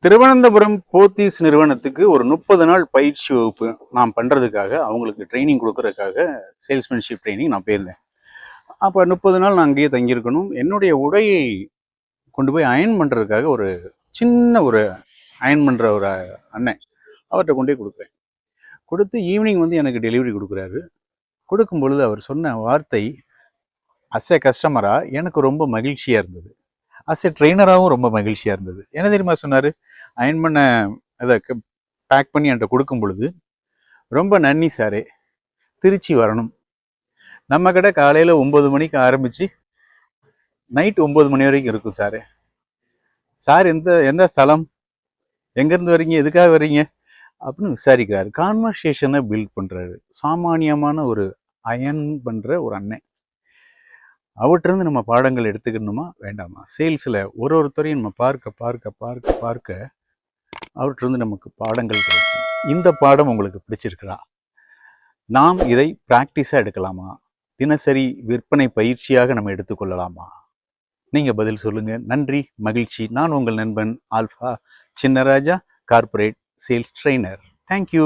திருவனந்தபுரம் போத்தீஸ் நிறுவனத்துக்கு ஒரு 30 நாள் பயிற்சி வகுப்பு நான் பண்ணுறதுக்காக, அவங்களுக்கு ட்ரைனிங் கொடுக்கறதுக்காக சேல்ஸ்மேன்ஷிப் ட்ரைனிங் நான் போயிருந்தேன். அப்போ 30 நாள் நான் அங்கேயே தங்கியிருக்கணும். என்னுடைய உடையை கொண்டு போய் அயன் பண்ணுறதுக்காக ஒரு சின்ன ஒரு அயன் பண்ணுற ஒரு அண்ணன் அவர்கிட்ட கொண்டு போய் கொடுக்குறேன். கொடுத்து ஈவினிங் வந்து எனக்கு டெலிவரி கொடுக்குறாரு. கொடுக்கும் பொழுது அவர் சொன்ன வார்த்தை அஸ் எ கஸ்டமராக எனக்கு ரொம்ப மகிழ்ச்சியாக இருந்தது. அஸ் எ ட்ரெயினராகவும் ரொம்ப மகிழ்ச்சியாக இருந்தது. என்ன தெரியுமா சொன்னார்? அயன் பண்ண அதை பேக் பண்ணி என்கிட்ட கொடுக்கும் பொழுது, ரொம்ப நன்றி சாரே, திருச்சி வரணும். நம்ம கடை காலையில் 9 மணிக்கு ஆரம்பித்து நைட் 9 மணி வரைக்கும் இருக்கும் சாரே. சார் எந்த ஸ்தலம், எங்கேருந்து வரீங்க, எதுக்காக வரீங்க அப்படின்னு விசாரிக்கிறாரு. கான்வர்சேஷனை பில்ட் பண்ணுறாரு. சாமானியமான ஒரு அயன் பண்ணுற ஒரு அண்ணன். அவற்றிருந்து நம்ம பாடங்கள் எடுத்துக்கணுமா வேண்டாமா? சேல்ஸில் ஒருத்தரையும் நம்ம பார்க்க பார்க்க பார்க்க பார்க்க அவற்றிருந்து நமக்கு பாடங்கள் கிடைக்கும். இந்த பாடம் உங்களுக்கு பிடிச்சிருக்கிறா? நாம் இதை ப்ராக்டிஸாக எடுக்கலாமா? தினசரி விற்பனை பயிற்சியாக நம்ம எடுத்துக்கொள்ளலாமா? நீங்கள் பதில் சொல்லுங்கள். நன்றி, மகிழ்ச்சி. நான் உங்கள் நண்பன் alpha Chinnaraja, corporate sales trainer. Thank you.